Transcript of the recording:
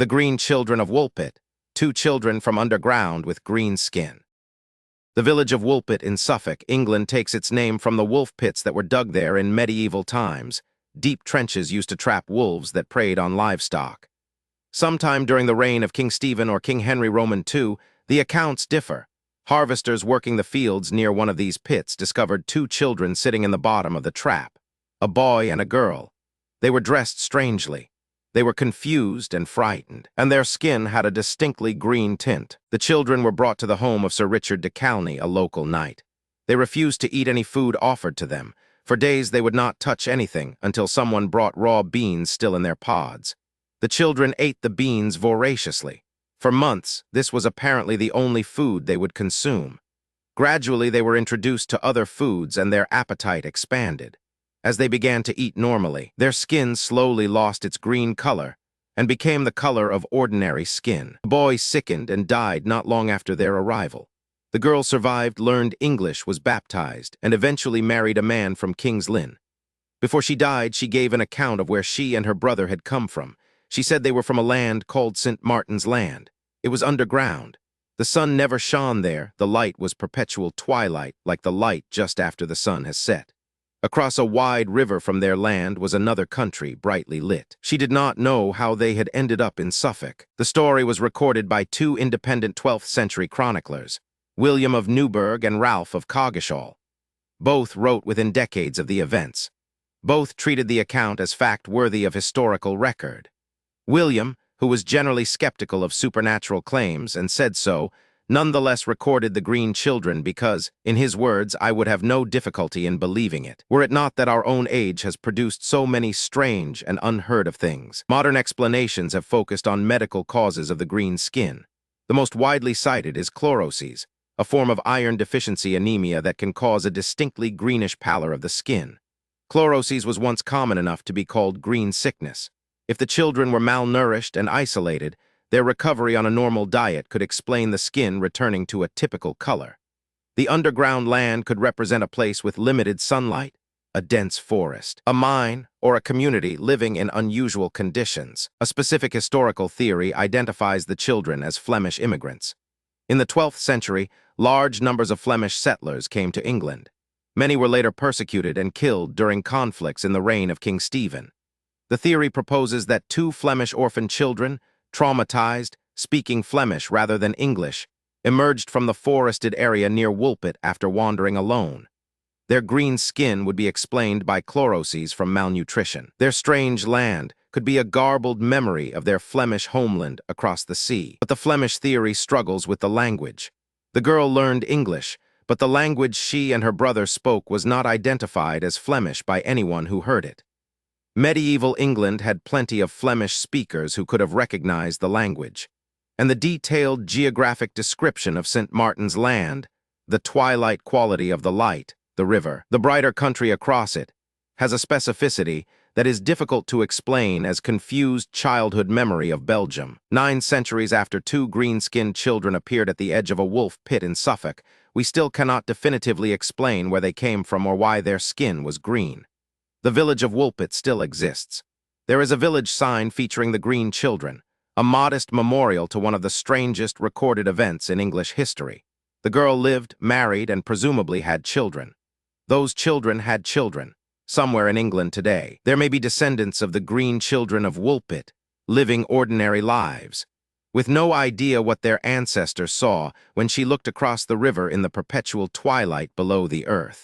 The Green Children of Woolpit, two children from underground with green skin. The village of Woolpit in Suffolk, England takes its name from the wolf pits that were dug there in medieval times, deep trenches used to trap wolves that preyed on livestock. Sometime during the reign of King Stephen or King Henry Roman II, the accounts differ. Harvesters working the fields near one of these pits discovered two children sitting in the bottom of the trap, a boy and a girl. They were dressed strangely. They were confused and frightened, and their skin had a distinctly green tint. The children were brought to the home of Sir Richard de Calney, a local knight. They refused to eat any food offered to them. For days they would not touch anything until someone brought raw beans still in their pods. The children ate the beans voraciously. For months, this was apparently the only food they would consume. Gradually, they were introduced to other foods and their appetite expanded. As they began to eat normally, their skin slowly lost its green color and became the color of ordinary skin. The boy sickened and died not long after their arrival. The girl survived, learned English, was baptized, and eventually married a man from King's Lynn. Before she died, she gave an account of where she and her brother had come from. She said they were from a land called St. Martin's Land. It was underground. The sun never shone there. The light was perpetual twilight, like the light just after the sun has set. Across a wide river from their land was another country, brightly lit. She did not know how they had ended up in Suffolk. The story was recorded by two independent 12th century chroniclers, William of Newburgh and Ralph of Coggeshall. Both wrote within decades of the events. Both treated the account as fact worthy of historical record. William, who was generally skeptical of supernatural claims and said so, nonetheless recorded the Green Children because, in his words, I would have no difficulty in believing it, were it not that our own age has produced so many strange and unheard of things. Modern explanations have focused on medical causes of the green skin. The most widely cited is chlorosis, a form of iron deficiency anemia that can cause a distinctly greenish pallor of the skin. Chlorosis was once common enough to be called green sickness. If the children were malnourished and isolated, their recovery on a normal diet could explain the skin returning to a typical color. The underground land could represent a place with limited sunlight, a dense forest, a mine, or a community living in unusual conditions. A specific historical theory identifies the children as Flemish immigrants. In the 12th century, large numbers of Flemish settlers came to England. Many were later persecuted and killed during conflicts in the reign of King Stephen. The theory proposes that two Flemish orphan children, traumatized, speaking Flemish rather than English, emerged from the forested area near Woolpit after wandering alone. Their green skin would be explained by chlorosis from malnutrition. Their strange land could be a garbled memory of their Flemish homeland across the sea. But the Flemish theory struggles with the language. The girl learned English, but the language she and her brother spoke was not identified as Flemish by anyone who heard it. Medieval England had plenty of Flemish speakers who could have recognized the language, and the detailed geographic description of St. Martin's Land, the twilight quality of the light, the river, the brighter country across it, has a specificity that is difficult to explain as confused childhood memory of Belgium. 9 centuries after two green-skinned children appeared at the edge of a wolf pit in Suffolk, we still cannot definitively explain where they came from or why their skin was green. The village of Woolpit still exists. There is a village sign featuring the Green Children, a modest memorial to one of the strangest recorded events in English history. The girl lived, married, and presumably had children. Those children had children, somewhere in England today. There may be descendants of the Green Children of Woolpit, living ordinary lives, with no idea what their ancestors saw when she looked across the river in the perpetual twilight below the earth.